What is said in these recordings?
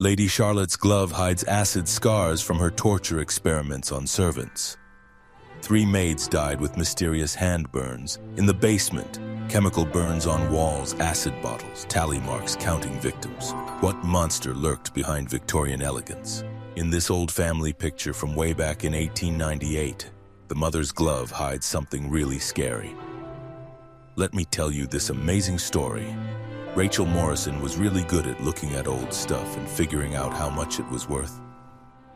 Lady Charlotte's glove hides acid scars from her torture experiments on servants. 3 maids died with mysterious hand burns. In the basement, chemical burns on walls, acid bottles, tally marks counting victims. What monster lurked behind Victorian elegance? In this old family picture from way back in 1898, the mother's glove hides something really scary. Let me tell you this amazing story. Rachel Morrison was really good at looking at old stuff and figuring out how much it was worth.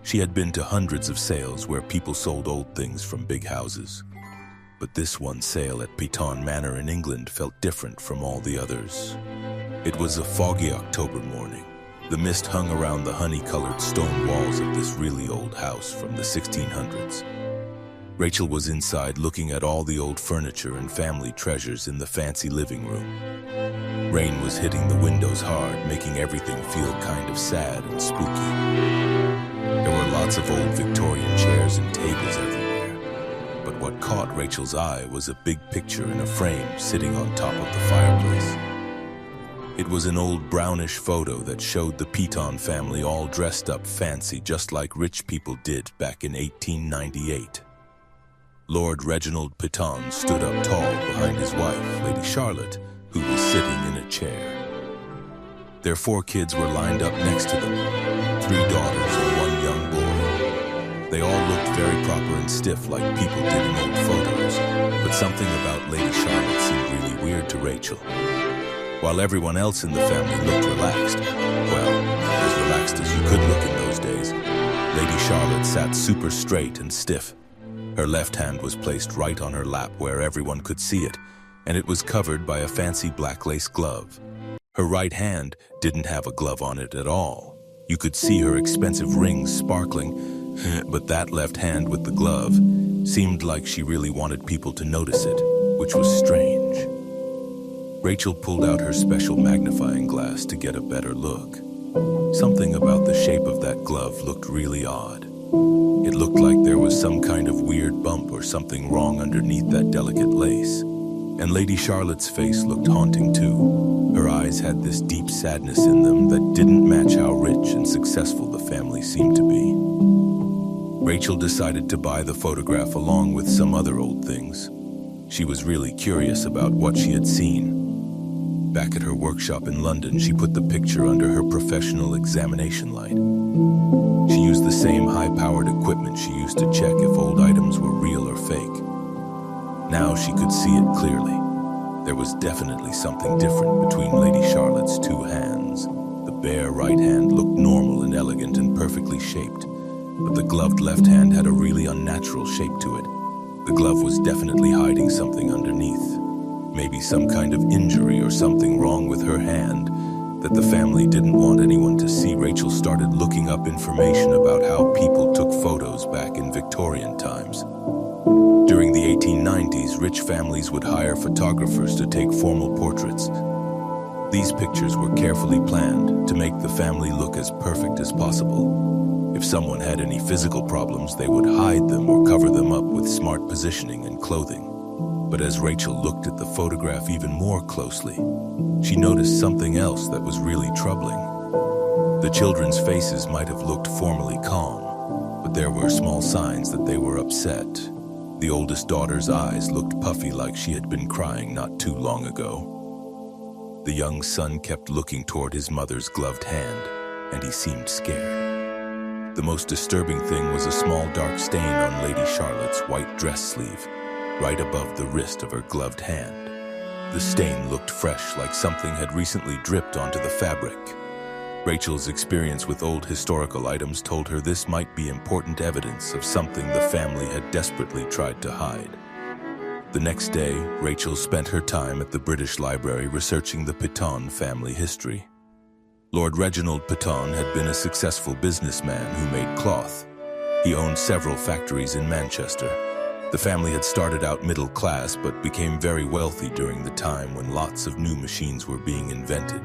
She had been to hundreds of sales where people sold old things from big houses. But this one sale at Piton Manor in England felt different from all the others. It was a foggy October morning. The mist hung around the honey-colored stone walls of this really old house from the 1600s. Rachel was inside looking at all the old furniture and family treasures in the fancy living room. Rain was hitting the windows hard, making everything feel kind of sad and spooky. There were lots of old Victorian chairs and tables everywhere. But what caught Rachel's eye was a big picture in a frame sitting on top of the fireplace. It was an old brownish photo that showed the Piton family all dressed up fancy just like rich people did back in 1898. Lord Reginald Piton stood up tall behind his wife, Lady Charlotte, who was sitting in a chair. Their 4 kids were lined up next to them, 3 daughters and 1 young boy. They all looked very proper and stiff like people did in old photos, but something about Lady Charlotte seemed really weird to Rachel. While everyone else in the family looked relaxed, well, as relaxed as you could look in those days, Lady Charlotte sat super straight and stiff. Her left hand was placed right on her lap where everyone could see it, and it was covered by a fancy black lace glove. Her right hand didn't have a glove on it at all. You could see her expensive rings sparkling, but that left hand with the glove seemed like she really wanted people to notice it, which was strange. Rachel pulled out her special magnifying glass to get a better look. Something about the shape of that glove looked really odd. It looked like there was some kind of weird bump or something wrong underneath that delicate lace. And Lady Charlotte's face looked haunting too. Her eyes had this deep sadness in them that didn't match how rich and successful the family seemed to be. Rachel decided to buy the photograph along with some other old things. She was really curious about what she had seen. Back at her workshop in London, she put the picture under her professional examination light. She used the same high-powered equipment she used to check if old items were real or fake. Now she could see it clearly. There was definitely something different between Lady Charlotte's 2 hands. The bare right hand looked normal and elegant and perfectly shaped, but the gloved left hand had a really unnatural shape to it. The glove was definitely hiding something underneath. Maybe some kind of injury or something wrong with her hand that the family didn't want anyone to see. Rachel started looking up information about how people took photos back in Victorian times. During the 1890s, rich families would hire photographers to take formal portraits. These pictures were carefully planned to make the family look as perfect as possible. If someone had any physical problems, they would hide them or cover them up with smart positioning and clothing. But as Rachel looked at the photograph even more closely, she noticed something else that was really troubling. The children's faces might have looked formally calm, but there were small signs that they were upset. The oldest daughter's eyes looked puffy like she had been crying not too long ago. The young son kept looking toward his mother's gloved hand, and he seemed scared. The most disturbing thing was a small dark stain on Lady Charlotte's white dress sleeve, right above the wrist of her gloved hand. The stain looked fresh, like something had recently dripped onto the fabric. Rachel's experience with old historical items told her this might be important evidence of something the family had desperately tried to hide. The next day, Rachel spent her time at the British Library researching the Piton family history. Lord Reginald Piton had been a successful businessman who made cloth. He owned several factories in Manchester. The family had started out middle class but became very wealthy during the time when lots of new machines were being invented.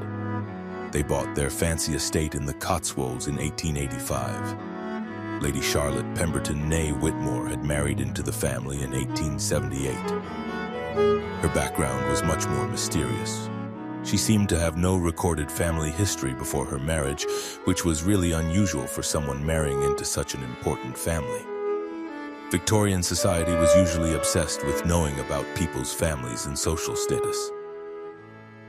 They bought their fancy estate in the Cotswolds in 1885. Lady Charlotte Pemberton née Whitmore had married into the family in 1878. Her background was much more mysterious. She seemed to have no recorded family history before her marriage, which was really unusual for someone marrying into such an important family. Victorian society was usually obsessed with knowing about people's families and social status.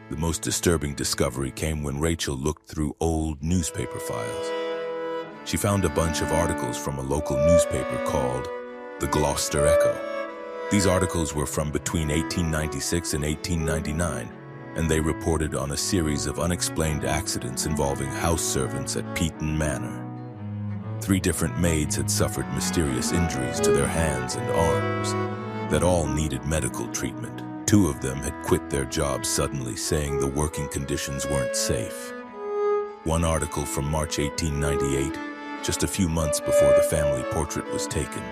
The most disturbing discovery came when Rachel looked through old newspaper files. She found a bunch of articles from a local newspaper called the Gloucester Echo. These articles were from between 1896 and 1899, and they reported on a series of unexplained accidents involving house servants at Peaton Manor. 3 different maids had suffered mysterious injuries to their hands and arms that all needed medical treatment. 2 of them had quit their jobs suddenly, saying the working conditions weren't safe. One article from March 1898, just a few months before the family portrait was taken,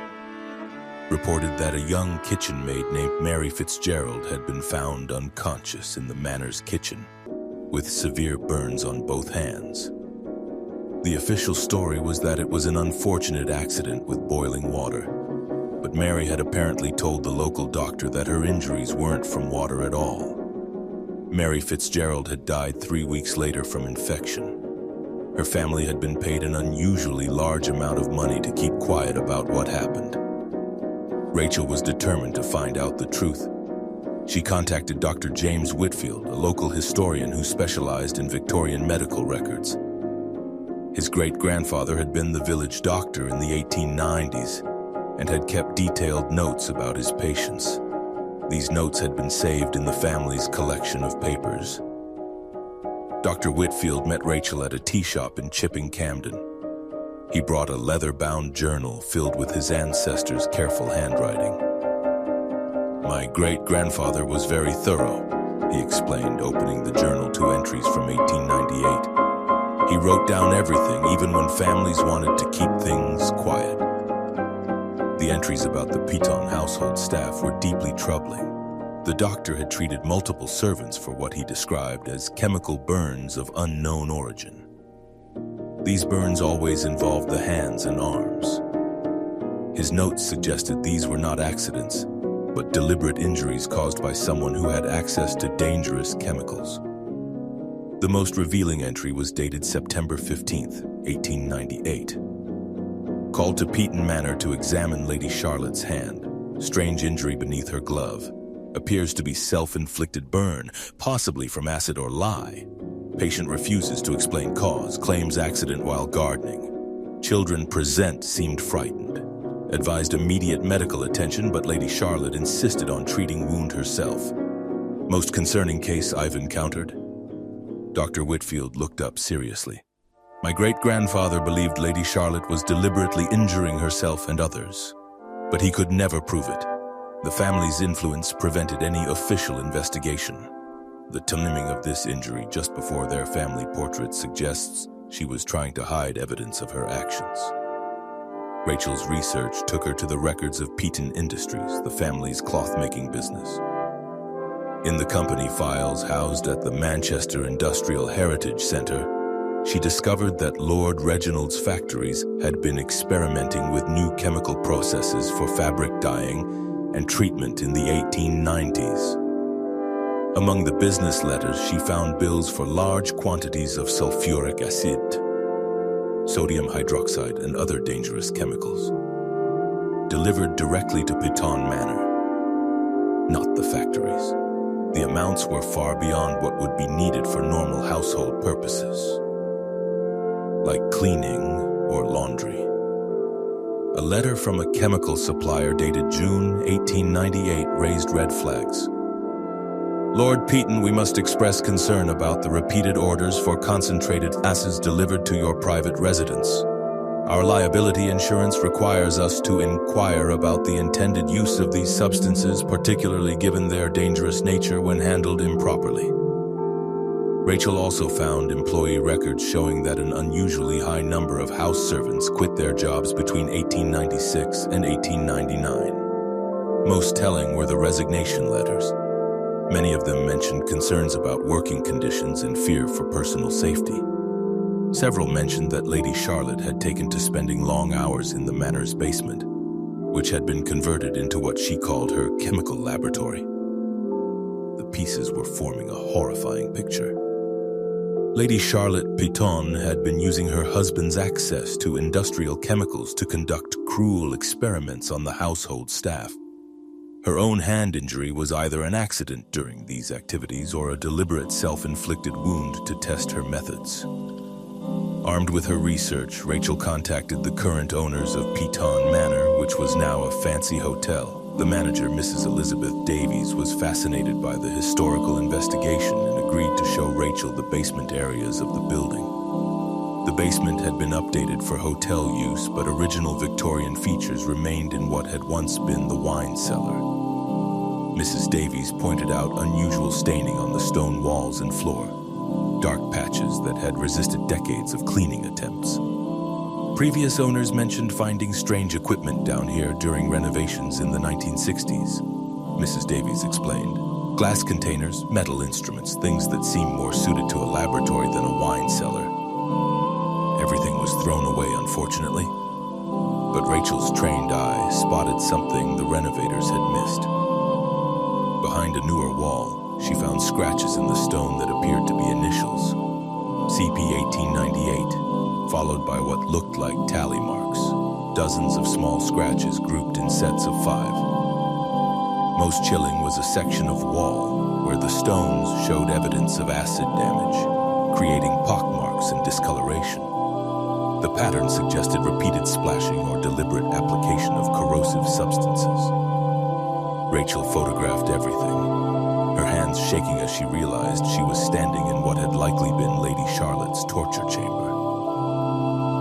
reported that a young kitchen maid named Mary Fitzgerald had been found unconscious in the manor's kitchen, with severe burns on both hands. The official story was that it was an unfortunate accident with boiling water, but Mary had apparently told the local doctor that her injuries weren't from water at all. Mary Fitzgerald had died 3 weeks later from infection. Her family had been paid an unusually large amount of money to keep quiet about what happened. Rachel was determined to find out the truth. She contacted Dr. James Whitfield, a local historian who specialized in Victorian medical records. His great-grandfather had been the village doctor in the 1890s and had kept detailed notes about his patients. These notes had been saved in the family's collection of papers. Dr. Whitfield met Rachel at a tea shop in Chipping, Camden. He brought a leather-bound journal filled with his ancestors' careful handwriting. "My great-grandfather was very thorough," he explained, opening the journal to entries from 1898. "He wrote down everything, even when families wanted to keep things quiet." The entries about the Peaton household staff were deeply troubling. The doctor had treated multiple servants for what he described as chemical burns of unknown origin. These burns always involved the hands and arms. His notes suggested these were not accidents, but deliberate injuries caused by someone who had access to dangerous chemicals. The most revealing entry was dated September 15, 1898. "Called to Peaton Manor to examine Lady Charlotte's hand. Strange injury beneath her glove. Appears to be self-inflicted burn, possibly from acid or lye. Patient refuses to explain cause, claims accident while gardening. Children present seemed frightened. Advised immediate medical attention, but Lady Charlotte insisted on treating wound herself. Most concerning case I've encountered." Dr. Whitfield looked up seriously. "My great-grandfather believed Lady Charlotte was deliberately injuring herself and others, but he could never prove it. The family's influence prevented any official investigation. The timing of this injury just before their family portrait suggests she was trying to hide evidence of her actions." Rachel's research took her to the records of Peaton Industries, the family's cloth-making business. In the company files housed at the Manchester Industrial Heritage Centre, she discovered that Lord Reginald's factories had been experimenting with new chemical processes for fabric dyeing and treatment in the 1890s. Among the business letters, she found bills for large quantities of sulfuric acid, sodium hydroxide, and other dangerous chemicals, delivered directly to Peaton Manor, not the factories. The amounts were far beyond what would be needed for normal household purposes, like cleaning or laundry. A letter from a chemical supplier dated June 1898 raised red flags. "Lord Peaton, we must express concern about the repeated orders for concentrated acids delivered to your private residence. Our liability insurance requires us to inquire about the intended use of these substances, particularly given their dangerous nature when handled improperly." Rachel also found employee records showing that an unusually high number of house servants quit their jobs between 1896 and 1899. Most telling were the resignation letters. Many of them mentioned concerns about working conditions and fear for personal safety. Several mentioned that Lady Charlotte had taken to spending long hours in the manor's basement, which had been converted into what she called her chemical laboratory. The pieces were forming a horrifying picture. Lady Charlotte Piton had been using her husband's access to industrial chemicals to conduct cruel experiments on the household staff. Her own hand injury was either an accident during these activities or a deliberate self-inflicted wound to test her methods. Armed with her research, Rachel contacted the current owners of Piton Manor, which was now a fancy hotel. The manager, Mrs. Elizabeth Davies, was fascinated by the historical investigation and agreed to show Rachel the basement areas of the building. The basement had been updated for hotel use, but original Victorian features remained in what had once been the wine cellar. Mrs. Davies pointed out unusual staining on the stone walls and floor, dark patches that had resisted decades of cleaning attempts. Previous owners mentioned finding strange equipment down here during renovations in the 1960s. Mrs. Davies explained. Glass containers, metal instruments, things that seem more suited to a laboratory than a wine cellar. Everything was thrown away, unfortunately. But Rachel's trained eye spotted something the renovators had missed. Behind a newer wall, she found scratches in the stone that appeared to be initials. CP 1898. Followed by what looked like tally marks, dozens of small scratches grouped in sets of 5. Most chilling was a section of wall where the stones showed evidence of acid damage, creating pockmarks and discoloration. The pattern suggested repeated splashing or deliberate application of corrosive substances. Rachel photographed everything, her hands shaking as she realized she was standing in what had likely been Lady Charlotte's torture chamber.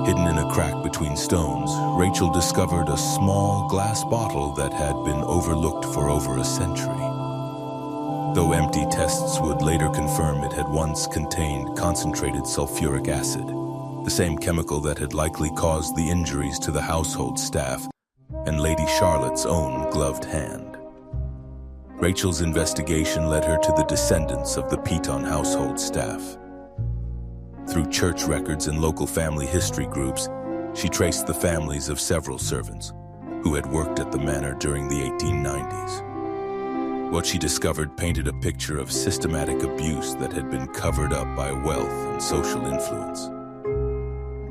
Hidden in a crack between stones, Rachel discovered a small glass bottle that had been overlooked for over a century. Though empty tests would later confirm it had once contained concentrated sulfuric acid, the same chemical that had likely caused the injuries to the household staff and Lady Charlotte's own gloved hand. Rachel's investigation led her to the descendants of the Piton household staff. Through church records and local family history groups, she traced the families of several servants who had worked at the manor during the 1890s. What she discovered painted a picture of systematic abuse that had been covered up by wealth and social influence.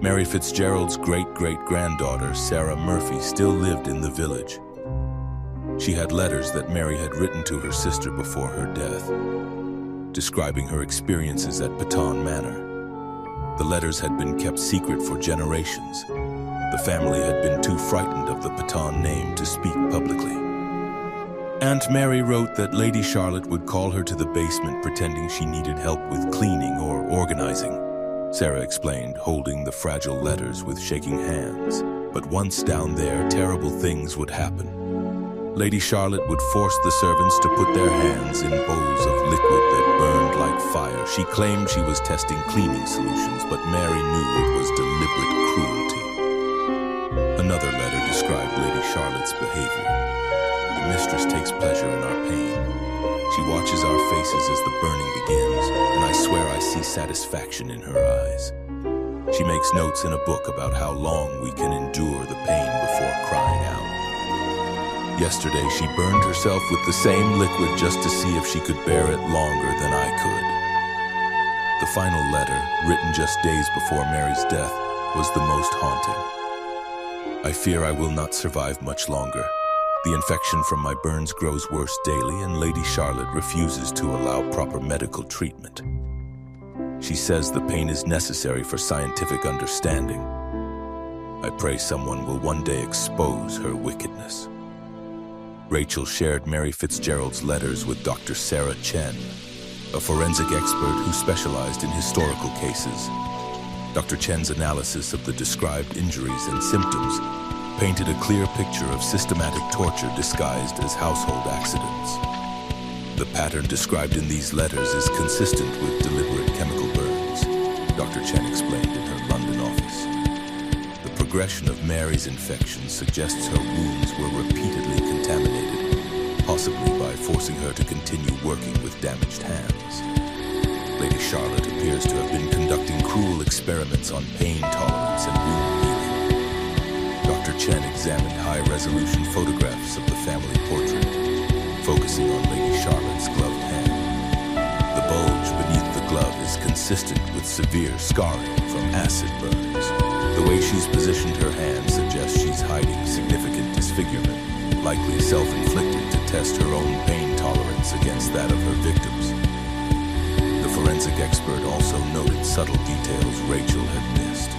Mary Fitzgerald's great-great-granddaughter, Sarah Murphy, still lived in the village. She had letters that Mary had written to her sister before her death, describing her experiences at Piton Manor. The letters had been kept secret for generations. The family had been too frightened of the Piton name to speak publicly. Aunt Mary wrote that Lady Charlotte would call her to the basement pretending she needed help with cleaning or organizing. Sarah explained, holding the fragile letters with shaking hands. But once down there, terrible things would happen. Lady Charlotte would force the servants to put their hands in bowls of liquid that burned like fire. She claimed she was testing cleaning solutions, but Mary knew it was deliberate cruelty. Another letter described Lady Charlotte's behavior. The mistress takes pleasure in our pain. She watches our faces as the burning begins, and I swear I see satisfaction in her eyes. She makes notes in a book about how long we can endure the pain before crying out. Yesterday, she burned herself with the same liquid just to see if she could bear it longer than I could. The final letter, written just days before Mary's death, was the most haunting. I fear I will not survive much longer. The infection from my burns grows worse daily, and Lady Charlotte refuses to allow proper medical treatment. She says the pain is necessary for scientific understanding. I pray someone will one day expose her wickedness. Rachel shared Mary Fitzgerald's letters with Dr. Sarah Chen, a forensic expert who specialized in historical cases. Dr. Chen's analysis of the described injuries and symptoms painted a clear picture of systematic torture disguised as household accidents. The pattern described in these letters is consistent with deliberate chemical burns, Dr. Chen explained in her London office. The progression of Mary's infection suggests her wounds were repeatedly contaminated, possibly by forcing her to continue working with damaged hands. Lady Charlotte appears to have been conducting cruel experiments on pain tolerance and wound healing. Dr. Chen examined high-resolution photographs of the family portrait, focusing on Lady Charlotte's gloved hand. consistent with severe scarring from acid burns. The way she's positioned her hand suggests she's hiding significant disfigurement, likely self-inflicted to test her own pain tolerance against that of her victims. The forensic expert also noted subtle details Rachel had missed.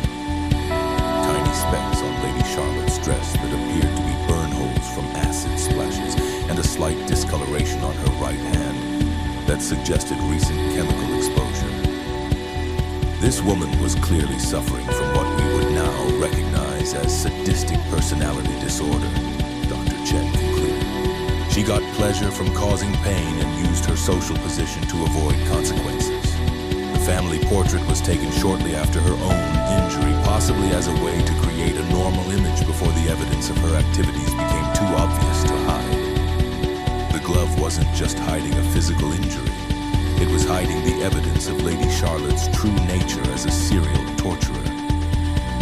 Tiny specks on Lady Charlotte's dress that appeared to be burn holes from acid splashes, and a slight discoloration on her right hand that suggested recent chemical exposure. This woman was clearly suffering from what we would now recognize as sadistic personality disorder, Dr. Chen concluded. She got pleasure from causing pain and used her social position to avoid consequences. The family portrait was taken shortly after her own injury, possibly as a way to create a normal image before the evidence of her activities became too obvious to hide. The glove wasn't just hiding a physical injury. It was hiding the evidence of Lady Charlotte's true nature as a serial torturer.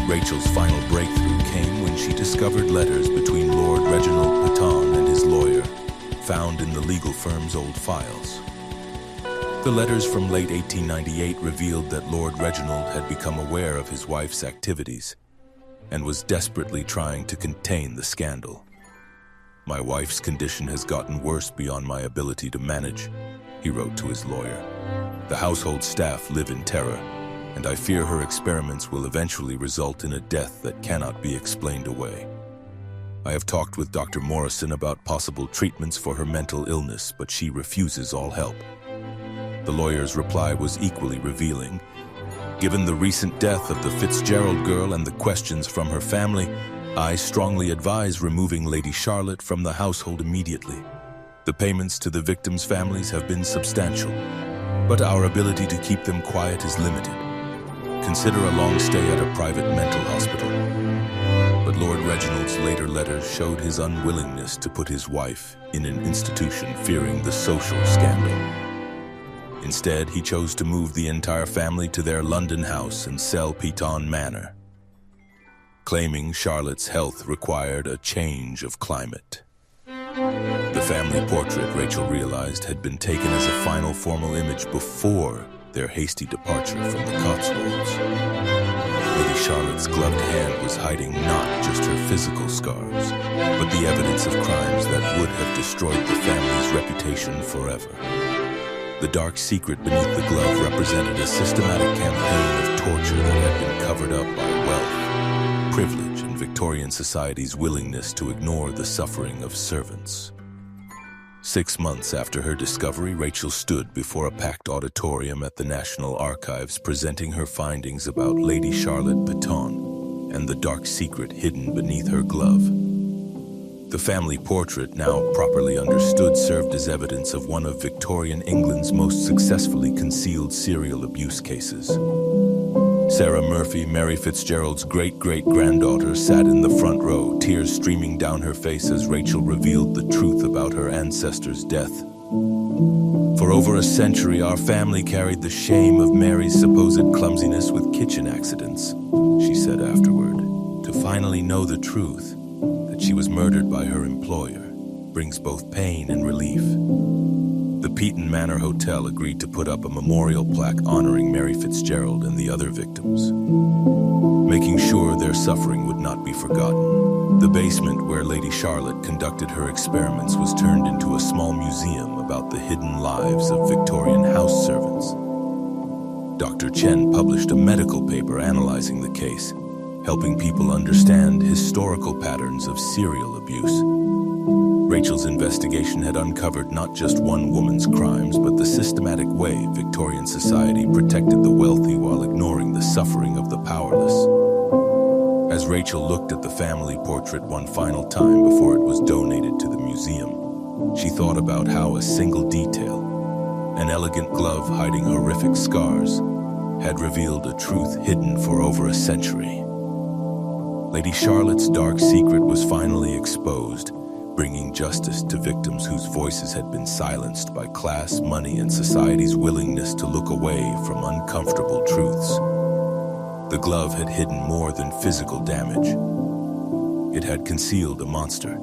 Rachel's final breakthrough came when she discovered letters between Lord Reginald Patton and his lawyer, found in the legal firm's old files. The letters from late 1898 revealed that Lord Reginald had become aware of his wife's activities and was desperately trying to contain the scandal. "My wife's condition has gotten worse beyond my ability to manage," he wrote to his lawyer. "The household staff live in terror, and I fear her experiments will eventually result in a death that cannot be explained away. I have talked with Dr. Morrison about possible treatments for her mental illness, but she refuses all help." The lawyer's reply was equally revealing. "Given the recent death of the Fitzgerald girl and the questions from her family, I strongly advise removing Lady Charlotte from the household immediately. The payments to the victims' families have been substantial, but our ability to keep them quiet is limited. Consider a long stay at a private mental hospital." But Lord Reginald's later letters showed his unwillingness to put his wife in an institution, fearing the social scandal. Instead, he chose to move the entire family to their London house and sell Piton Manor, claiming Charlotte's health required a change of climate. The family portrait, Rachel realized, had been taken as a final formal image before their hasty departure from the Cotswolds. Lady Charlotte's gloved hand was hiding not just her physical scars, but the evidence of crimes that would have destroyed the family's reputation forever. The dark secret beneath the glove represented a systematic campaign of torture that had been covered up by wealth, privilege, and Victorian society's willingness to ignore the suffering of servants. 6 months after her discovery, Rachel stood before a packed auditorium at the National Archives presenting her findings about Lady Charlotte Patton and the dark secret hidden beneath her glove. The family portrait, now properly understood, served as evidence of one of Victorian England's most successfully concealed serial abuse cases. Sarah Murphy, Mary Fitzgerald's great-great-granddaughter, sat in the front row, tears streaming down her face as Rachel revealed the truth about her ancestor's death. "For over a century, our family carried the shame of Mary's supposed clumsiness with kitchen accidents," she said afterward. "To finally know the truth, that she was murdered by her employer, brings both pain and relief." The Piton Manor Hotel agreed to put up a memorial plaque honoring Mary Fitzgerald and the other victims, making sure their suffering would not be forgotten. The basement where Lady Charlotte conducted her experiments was turned into a small museum about the hidden lives of Victorian house servants. Dr. Chen published a medical paper analyzing the case, helping people understand historical patterns of serial abuse. Rachel's investigation had uncovered not just one woman's crimes, but the systematic way Victorian society protected the wealthy while ignoring the suffering of the powerless. As Rachel looked at the family portrait one final time before it was donated to the museum, she thought about how a single detail, an elegant glove hiding horrific scars, had revealed a truth hidden for over a century. Lady Charlotte's dark secret was finally exposed, bringing justice to victims whose voices had been silenced by class, money, and society's willingness to look away from uncomfortable truths. The glove had hidden more than physical damage. It had concealed a monster,